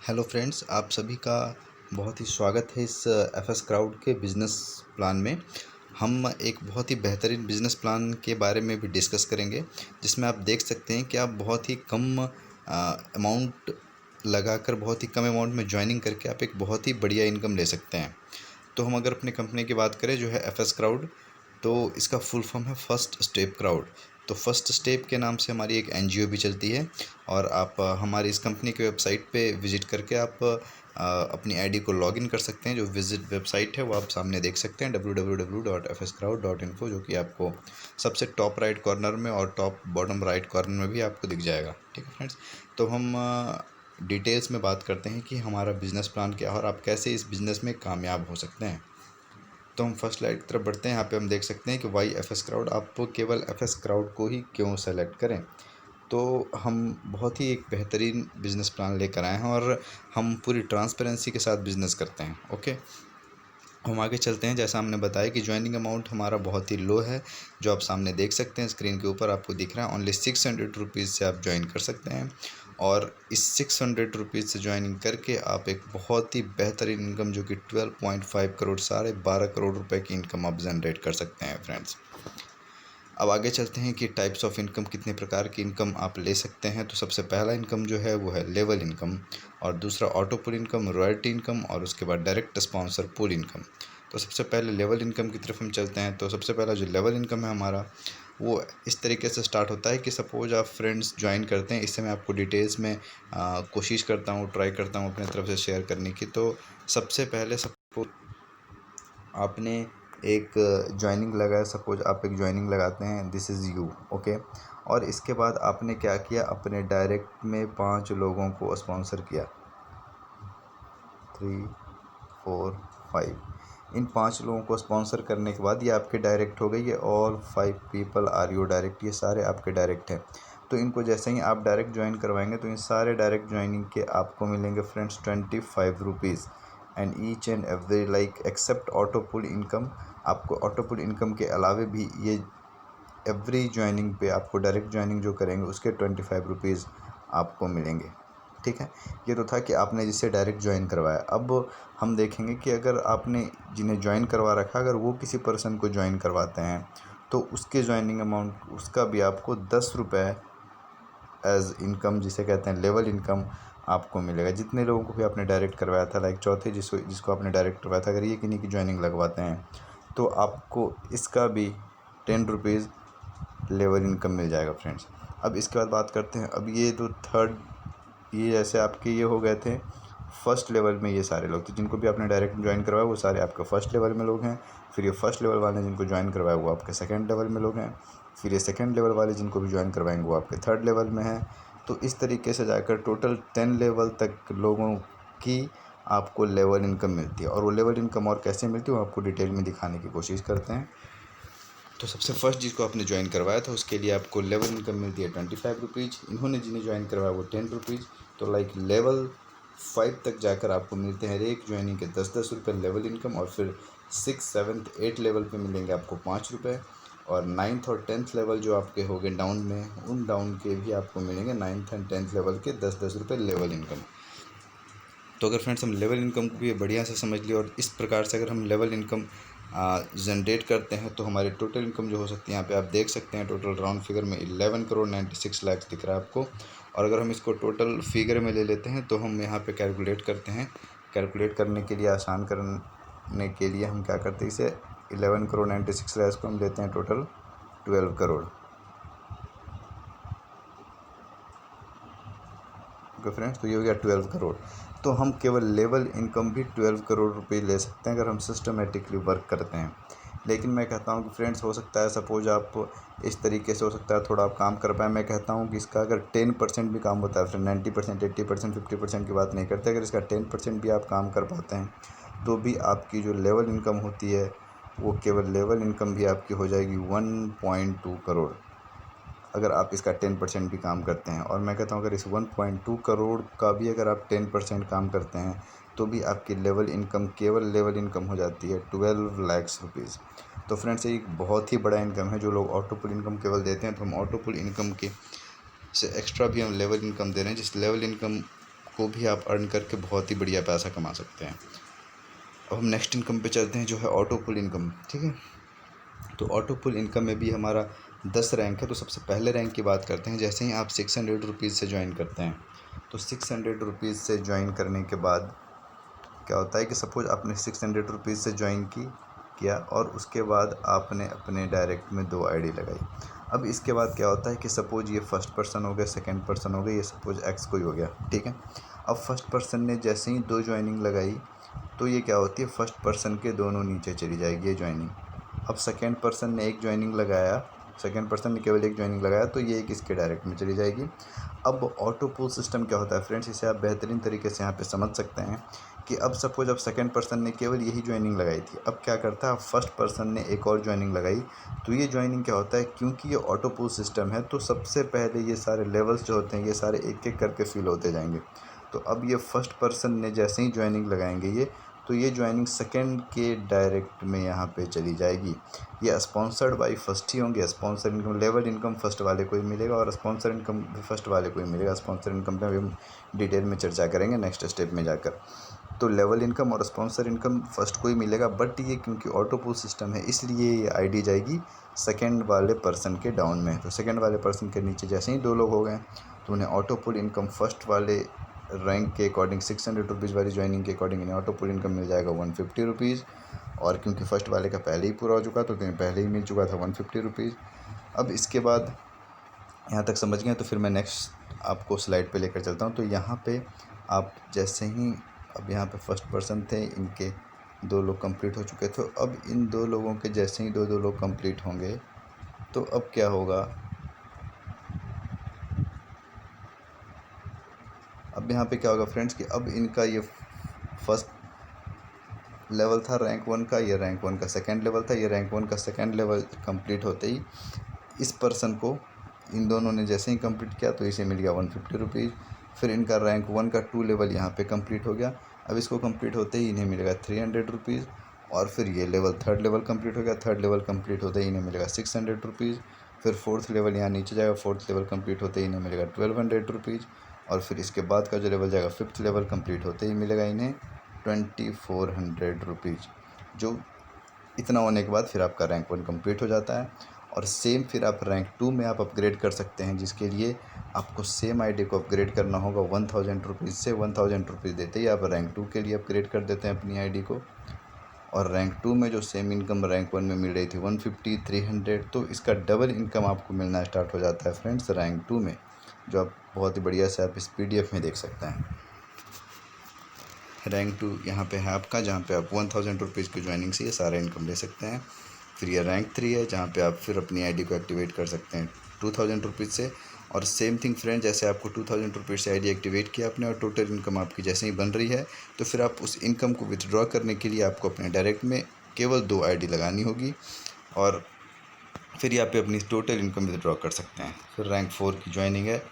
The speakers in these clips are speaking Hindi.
हेलो फ्रेंड्स, आप सभी का बहुत ही स्वागत है इस एफएस क्राउड के बिज़नेस प्लान में। हम एक बहुत ही बेहतरीन बिज़नेस प्लान के बारे में भी डिस्कस करेंगे, जिसमें आप देख सकते हैं कि आप बहुत ही कम अमाउंट लगाकर, बहुत ही कम अमाउंट में ज्वाइनिंग करके आप एक बहुत ही बढ़िया इनकम ले सकते हैं। तो हम अगर अपनी कंपनी की बात करें जो है एफएस क्राउड, तो इसका फुल फॉर्म है फर्स्ट स्टेप क्राउड। तो फर्स्ट स्टेप के नाम से हमारी एक एनजीओ भी चलती है और आप हमारी इस कंपनी की वेबसाइट पे विज़िट करके आप अपनी आईडी को लॉगिन कर सकते हैं। जो विजिट वेबसाइट है वो आप सामने देख सकते हैं www.fscrowd.info, जो कि आपको सबसे टॉप राइट कॉर्नर में और टॉप बॉटम राइट कॉर्नर में भी आपको दिख जाएगा। ठीक है फ्रेंड्स, तो हम डिटेल्स में बात करते हैं कि हमारा बिज़नेस प्लान क्या है और आप कैसे इस बिज़नेस में कामयाब हो सकते हैं। तो हम फर्स्ट स्लाइड की तरफ बढ़ते हैं। यहाँ पे हम देख सकते हैं कि वाई एफएस क्राउड, आप केवल एफएस क्राउड को ही क्यों सेलेक्ट करें। तो हम बहुत ही एक बेहतरीन बिज़नेस प्लान लेकर आए हैं और हम पूरी ट्रांसपेरेंसी के साथ बिज़नेस करते हैं। ओके, हम आगे चलते हैं। जैसा हमने बताया कि ज्वाइनिंग अमाउंट हमारा बहुत ही लो है, जो आप सामने देख सकते हैं स्क्रीन के ऊपर आपको दिख रहा है। ओनली 600 रुपीज़ से आप ज्वाइन कर सकते हैं और इस 600 रुपीज़ से ज्वाइनिंग करके आप एक बहुत ही बेहतरीन इनकम, जो कि 12.5 करोड़, 12.5 करोड़ रुपए की इनकम आप जनरेट कर सकते हैं फ्रेंड्स। अब आगे चलते हैं कि टाइप्स ऑफ इनकम, कितने प्रकार की इनकम आप ले सकते हैं। तो सबसे पहला इनकम जो है वो है लेवल इनकम, और दूसरा auto pull income, royalty income, और उसके बाद डायरेक्ट स्पॉन्सर पुल इनकम। तो सबसे पहले लेवल इनकम की तरफ हम चलते हैं। तो सबसे पहला जो लेवल इनकम है हमारा, वो इस तरीके से स्टार्ट होता है कि सपोज आप फ्रेंड्स ज्वाइन करते हैं। इससे मैं आपको डिटेल्स में कोशिश करता हूँ, ट्राई करता हूँ अपने तरफ से शेयर करने की। तो सबसे पहले सपोज आपने एक ज्वाइनिंग लगाया, सपोज आप एक ज्वाइनिंग लगाते हैं, दिस इज़ यू, ओके। और इसके बाद आपने क्या किया, अपने डायरेक्ट में 5 लोगों को स्पॉन्सर किया, 3 4 5। इन 5 लोगों को स्पॉन्सर करने के बाद ये आपके डायरेक्ट हो गई। ये all 5 people are you direct, ये सारे आपके डायरेक्ट हैं। तो इनको जैसे ही आप डायरेक्ट ज्वाइन करवाएंगे तो इन सारे डायरेक्ट ज्वाइनिंग के आपको मिलेंगे friends 25 rupees. And each and every like accept auto pull income. आपको ऑटो पुल इनकम के अलावे भी ये एवरी ज्वाइनिंग पे आपको डायरेक्ट ज्वाइनिंग जो करेंगे उसके 25 रुपीज़ आपको मिलेंगे। ठीक है, ये तो था कि आपने जिससे डायरेक्ट ज्वाइन करवाया। अब हम देखेंगे कि अगर आपने जिन्हें ज्वाइन करवा रखा, अगर वो किसी पर्सन को ज्वाइन करवाते हैं तो उसके ज्वाइनिंग अमाउंट, उसका भी आपको 10 रुपये एज इनकम, जिसे कहते हैं लेवल इनकम, आपको मिलेगा। जितने लोगों को भी आपने डायरेक्ट करवाया था, लाइक चौथे जिसको आपने डायरेक्ट करवाया था, अगर ये किन्हीं की ज्वाइनिंग लगवाते हैं तो आपको इसका भी 10 रुपीज़ लेवल इनकम मिल जाएगा फ्रेंड्स। अब इसके बाद बात करते हैं, अब ये जो थर्ड, ये जैसे आपके ये हो गए थे फर्स्ट लेवल में, ये सारे लोग थे जिनको भी आपने डायरेक्ट ज्वाइन करवाया, वो सारे आपके फर्स्ट लेवल में लोग हैं। फिर ये फर्स्ट लेवल वाले जिनको ज्वाइन करवाया वो आपके सेकंड लेवल में लोग हैं। फिर ये सेकंड लेवल वाले जिनको भी ज्वाइन करवाएंगे वो आपके थर्ड लेवल में हैं। तो इस तरीके से जाकर टोटल 10 लेवल तक लोगों की आपको लेवल इनकम मिलती है। और वो लेवल इनकम और कैसे मिलती है वो आपको डिटेल में दिखाने की कोशिश करते हैं। तो सबसे फर्स्ट जिसको आपने ज्वाइन करवाया था उसके लिए आपको लेवल इनकम मिलती है 25 रुपीज़। इन्होंने जिन्हें ज्वाइन करवाया वो 10 रुपीज़। तो लाइक लेवल 5 तक जाकर आपको मिलते हैं एक ज्वाइनिंग के 10-10 रुपये लेवल इनकम। और फिर 6, 7, 8 लेवल पे मिलेंगे आपको 5 रुपये। और 9th और 10th लेवल जो आपके हो गए डाउन में, उन डाउन के भी आपको मिलेंगे 9th एंड 10th लेवल के 10-10 रुपये लेवल इनकम। तो अगर फ्रेंड्स हम लेवल इनकम को भी बढ़िया से समझ लिया और इस प्रकार से अगर हम लेवल इनकम जनरेट करते हैं तो हमारी टोटल इनकम जो हो सकती है, यहाँ पे आप देख सकते हैं टोटल राउंड फिगर में 11 करोड़ 96 लाख दिख रहा है आपको। और अगर हम इसको टोटल फिगर में ले लेते हैं तो हम यहाँ पे कैलकुलेट करते हैं। कैलकुलेट करने के लिए, आसान करने के लिए हम क्या करते हैं, इसे 11 करोड़ 96 लाख को हम लेते हैं टोटल 12 करोड़। ओके फ्रेंड्स, तो ये हो गया 12 करोड़। तो हम केवल लेवल इनकम भी 12 करोड़ रुपए ले सकते हैं अगर हम सिस्टमेटिकली वर्क करते हैं। लेकिन मैं कहता हूँ कि फ्रेंड्स, हो सकता है सपोज आप इस तरीके से, हो सकता है थोड़ा आप काम कर पाए। मैं कहता हूँ कि इसका अगर 10% भी काम होता है, फिर 90%, 80%, 50% की बात नहीं करते, अगर इसका 10% भी आप काम कर पाते हैं तो भी आपकी जो लेवल इनकम होती है वो केवल लेवल इनकम भी आपकी हो जाएगी 1.2 करोड़, अगर आप इसका 10% भी काम करते हैं। और मैं कहता हूँ अगर इस 1.2 करोड़ का भी अगर आप 10% काम करते हैं तो भी आपकी लेवल इनकम, केवल लेवल इनकम हो जाती है 12 लाख रुपीज़। तो फ्रेंड्स, ये एक बहुत ही बड़ा इनकम है। जो लोग ऑटो पुल इनकम केवल देते हैं, तो हम ऑटो पुल इनकम के से एक्स्ट्रा भी हम लेवल इनकम दे रहे हैं, जिस लेवल इनकम को भी आप अर्न करके बहुत ही बढ़िया पैसा कमा सकते हैं। अब हम नेक्स्ट इनकम पे चलते हैं, जो है ऑटो पुल इनकम। ठीक है, तो ऑटो पुल इनकम में भी हमारा 10 रैंक है। तो सबसे पहले रैंक की बात करते हैं। जैसे ही आप 600 रुपीज़ से ज्वाइन करते हैं, तो 600 रुपीज़ से ज्वाइन करने के बाद क्या होता है कि सपोज आपने 600 रुपीज़ से ज्वाइन किया और उसके बाद आपने अपने डायरेक्ट में 2 आईडी लगाई। अब इसके बाद क्या होता है कि सपोज ये फर्स्ट पर्सन हो गया, सेकंड पर्सन हो गया, ये सपोज एक्स कोई हो गया। ठीक है, अब फर्स्ट पर्सन ने जैसे ही 2 ज्वाइनिंग लगाई तो ये क्या होती है, फर्स्ट पर्सन के दोनों नीचे चली जाएगी ये ज्वाइनिंग। अब सेकंड पर्सन ने एक ज्वाइनिंग लगाया, सेकंड पर्सन ने केवल एक ज्वाइनिंग लगाया तो ये एक इसके डायरेक्ट में चली जाएगी। अब ऑटो पुल सिस्टम क्या होता है फ्रेंड्स, इसे आप बेहतरीन तरीके से यहाँ पे समझ सकते हैं कि अब सपोज अब सेकंड पर्सन ने केवल यही ज्वाइनिंग लगाई थी। अब क्या करता है, अब फर्स्ट पर्सन ने एक और ज्वाइनिंग लगाई तो ये ज्वाइनिंग क्या होता है, क्योंकि ये ऑटो पुल सिस्टम है तो सबसे पहले ये सारे लेवल्स जो होते हैं ये सारे एक एक करके फिल होते जाएंगे। तो अब ये फर्स्ट पर्सन ने जैसे ही ज्वाइनिंग लगाएंगे ये, तो ये ज्वाइनिंग सेकंड के डायरेक्ट में यहाँ पे चली जाएगी। ये स्पॉन्सर्ड बाई फर्स्ट ही होंगे। Sponsor income, level income first वाले को ही मिलेगा और स्पॉन्सर इनकम भी फर्स्ट वाले को ही मिलेगा। स्पॉन्सर इनकम पे हम डिटेल में चर्चा करेंगे नेक्स्ट स्टेप में जाकर। तो लेवल इनकम और स्पॉन्सर इनकम फर्स्ट को ही मिलेगा, बट ये क्योंकि ऑटो पुल सिस्टम है इसलिए ये आईडी जाएगी सेकंड वाले पर्सन के डाउन में। तो सेकंड वाले पर्सन के नीचे जैसे ही 2 लोग हो गए तो उन्हें ऑटो पुल इनकम फर्स्ट वाले रैंक के अकॉर्डिंग 600 रुपीज़ वाली ज्वाइनिंग के अकॉर्डिंग इन्हें ऑटो पुल इनकम मिल जाएगा 150 रुपीज़। और क्योंकि फ़र्स्ट वाले का पहले ही पूरा हो चुका तो उन्हें पहले ही मिल चुका था 150 रुपीज़। अब इसके बाद यहाँ तक समझ गए, तो फिर मैं नेक्स्ट आपको स्लाइड पे लेकर चलता हूँ। तो यहाँ पे आप जैसे ही, अब यहाँ पे फर्स्ट पर्सन थे, इनके 2 लोग कंप्लीट हो चुके थे। अब इन 2 लोगों के जैसे ही 2 लोग कंप्लीट होंगे तो अब क्या होगा, अब यहाँ पे क्या होगा फ्रेंड्स कि अब इनका ये फर्स्ट लेवल था रैंक 1 का, ये रैंक 1 का सेकंड लेवल था, ये रैंक 1 का सेकंड लेवल कंप्लीट होते ही इस पर्सन को, इन दोनों ने जैसे ही कंप्लीट किया तो इसे मिल गया 150 रुपीज़। फिर इनका रैंक 1 का 2 लेवल यहाँ पे कंप्लीट हो गया। अब इसको कंप्लीट होते ही इन्हें मिलेगा 300 रुपीज़। और फिर ये लेवल थर्ड लेवल कंप्लीट हो गया, थर्ड लेवल कंप्लीट होते ही इन्हें मिलेगा 600 रुपीज़। फिर फोर्थ लेवल यहाँ नीचे जाएगा, फोर्थ लेवल कंप्लीट होते ही इन्हें मिलेगा 1200 रुपीज़। और फिर इसके बाद का जो लेवल जाएगा, फिफ्थ लेवल कंप्लीट होते ही मिलेगा इन्हें 2400 रुपीज़। जो इतना होने के बाद फिर आपका रैंक 1 कंप्लीट हो जाता है। और सेम फिर आप रैंक 2 में आप अपग्रेड कर सकते हैं, जिसके लिए आपको सेम आईडी को अपग्रेड करना होगा 1000 रुपीज़ से। 1000 रुपीज़ देते ही आप रैंक 2 के लिए अपग्रेड कर देते हैं अपनी आईडी को। और रैंक 2 में जो सेम इनकम रैंक 1 में मिल रही थी 150, 300, तो इसका डबल इनकम आपको मिलना स्टार्ट हो जाता है फ्रेंड्स रैंक 2 में, जो आप बहुत ही बढ़िया से आप इस PDF में देख सकते हैं। रैंक 2 यहाँ पे है आपका, जहाँ पे आप 1000 रुपीज़ की ज्वाइनिंग से ये सारा इनकम ले सकते हैं। फिर ये रैंक 3 है, जहाँ पे आप फिर अपनी आईडी को एक्टिवेट कर सकते हैं 2000 रुपीज़ से। और सेम थिंग फ्रेंड, जैसे आपको 2000 रुपीज़ से आईडी एक्टिवेट किया आपने और टोटल इनकम आपकी जैसे ही बन रही है, तो फिर आप उस इनकम को विथड्रॉ करने के लिए आपको अपने डायरेक्ट में केवल 2 आईडी लगानी होगी और फिर यहाँ पे अपनी टोटल इनकम विथड्रॉ कर सकते हैं। फिर रैंक 4 की ज्वाइनिंग है,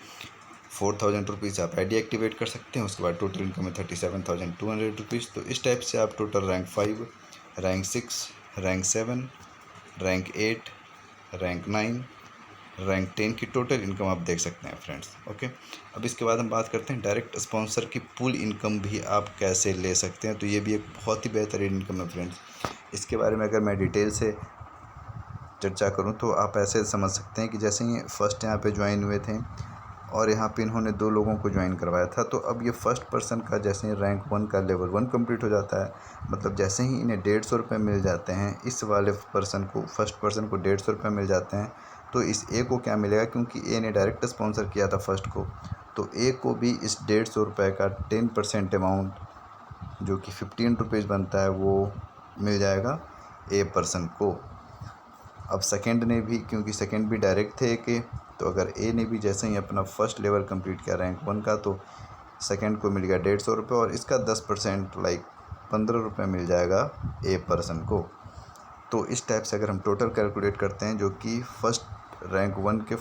4000 रुपीज़ आप आईडी एक्टिवेट कर सकते हैं। उसके बाद टोटल इनकम है 37,200 रुपीज़। तो इस टाइप से आप total rank 5, rank 6, rank 7, rank 8, rank 9, rank 10 की टोटल इनकम आप देख सकते हैं फ्रेंड्स। ओके, अब इसके बाद हम बात करते हैं डायरेक्ट स्पॉन्सर की पुल इनकम भी आप कैसे ले सकते हैं। तो ये भी एक बहुत ही बेहतरीन इनकम है फ्रेंड्स। इसके बारे में अगर मैं डिटेल से चर्चा करूं तो आप ऐसे समझ सकते हैं कि जैसे ही फर्स्ट यहाँ पे ज्वाइन हुए थे और यहाँ पे इन्होंने 2 लोगों को ज्वाइन करवाया था, तो अब ये फर्स्ट पर्सन का जैसे ही रैंक 1 का लेवल 1 कंप्लीट हो जाता है, मतलब जैसे ही इन्हें 150 रुपये मिल जाते हैं, इस वाले पर्सन को, फर्स्ट पर्सन को 150 रुपये मिल जाते हैं, तो इस ए को क्या मिलेगा, क्योंकि ए ने डायरेक्ट स्पॉन्सर किया था फर्स्ट को, तो ए को भी इस 150 रुपये का 10% अमाउंट जो कि 15 रुपीज़ बनता है वो मिल जाएगा ए पर्सन को। अब सेकंड ने भी, क्योंकि सेकंड भी डायरेक्ट थे के, तो अगर ए ने भी जैसे ही अपना फर्स्ट लेवल कंप्लीट किया रैंक 1 का, तो सेकंड को मिल गया 150 रुपये और इसका 10% लाइक 15 रुपये मिल जाएगा ए पर्सन को। तो इस टाइप से अगर हम टोटल कैलकुलेट करते हैं, जो कि फर्स्ट रैंक 1 के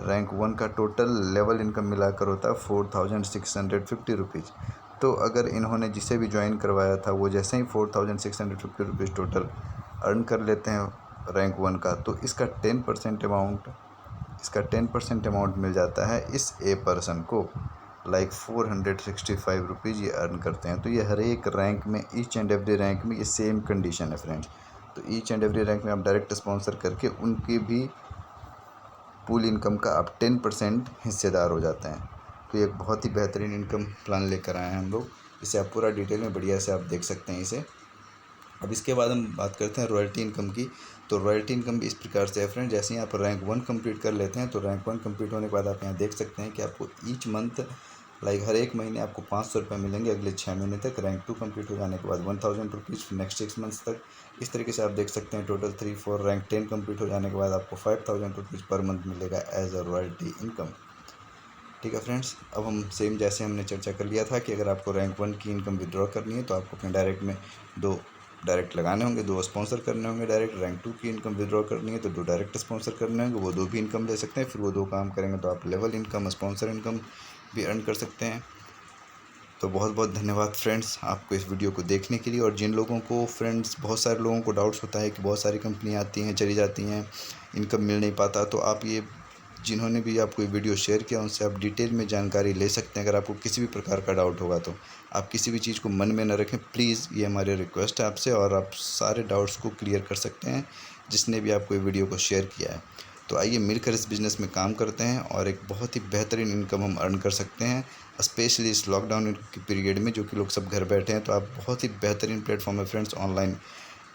रैंक 1 का टोटल लेवल इनकम मिलाकर होता है 4650 रुपीज़। तो अगर इन्होंने जिसे भी ज्वाइन करवाया था वो जैसे ही 4650 रुपीज़ टोटल अर्न कर लेते हैं रैंक 1 का, तो इसका 10% अमाउंट मिल जाता है इस ए पर्सन को। लाइक 465 रुपीज़ ये अर्न करते हैं। तो ये हर एक रैंक में, ईच एंड एवरी रैंक में ये सेम कंडीशन है फ्रेंड्स। तो ईच एंड एवरी रैंक में आप डायरेक्ट स्पॉन्सर करके उनकी भी पूल इनकम का आप 10% हिस्सेदार हो जाते हैं। तो ये एक बहुत ही बेहतरीन इनकम प्लान लेकर आए हैं हम लोग। इसे आप पूरा डिटेल में बढ़िया से आप देख सकते हैं इसे। अब इसके बाद हम बात करते हैं रॉयल्टी इनकम की। तो रॉयल्टी इनकम भी इस प्रकार से है फ्रेंड, जैसे ही आप रैंक 1 कंप्लीट कर लेते हैं तो रैंक 1 कंप्लीट होने के बाद आप यहाँ देख सकते हैं कि आपको ईच मंथ लाइक हर एक महीने आपको 500 रुपये मिलेंगे अगले 6 महीने तक। रैंक 2 कंप्लीट हो जाने के बाद 1000 रुपीज़ नेक्स्ट 6 मंथ्स तक। इस तरीके से आप देख सकते हैं टोटल 3 4 रैंक 10 कंप्लीट हो जाने के बाद आपको 5000 रुपीज़ पर मंथ मिलेगा एज अ रॉयल्टी इनकम। ठीक है फ्रेंड्स, अब हम सेम जैसे हमने चर्चा कर लिया था कि अगर आपको रैंक 1 की इनकम विड्रॉ करनी है तो आपको अपने डायरेक्ट में 2 डायरेक्ट लगाने होंगे, 2 स्पॉन्सर करने होंगे डायरेक्ट। रैंक 2 की इनकम विड्रॉ करनी है तो 2 डायरेक्ट स्पॉन्सर करने होंगे, वो 2 भी इनकम ले सकते हैं। फिर वो 2 काम करेंगे तो आप लेवल इनकम, स्पॉन्सर इनकम भी अर्न कर सकते हैं। तो बहुत बहुत धन्यवाद फ्रेंड्स आपको इस वीडियो को देखने के लिए। और जिन लोगों को फ्रेंड्स, बहुत सारे लोगों को डाउट्स होता है कि बहुत सारी कंपनियां आती हैं चली जाती हैं, इनकम मिल नहीं पाता, तो आप ये जिन्होंने भी आपको ये वीडियो शेयर किया उनसे आप डिटेल में जानकारी ले सकते हैं। अगर आपको किसी भी प्रकार का डाउट होगा तो आप किसी भी चीज़ को मन में न रखें प्लीज़, ये हमारी रिक्वेस्ट है आपसे। और आप सारे डाउट्स को क्लियर कर सकते हैं जिसने भी आपको ये वीडियो को शेयर किया है। तो आइए मिलकर इस बिज़नेस में काम करते हैं और एक बहुत ही बेहतरीन इनकम हम अर्न कर सकते हैं, स्पेशली इस लॉकडाउन के पीरियड में, जो कि लोग सब घर बैठे हैं। तो आप बहुत ही बेहतरीन प्लेटफॉर्म है फ्रेंड्स ऑनलाइन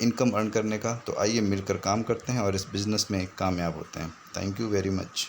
इनकम अर्न करने का। तो आइए मिलकर काम करते हैं और इस बिज़नेस में कामयाब होते हैं। Thank you very much.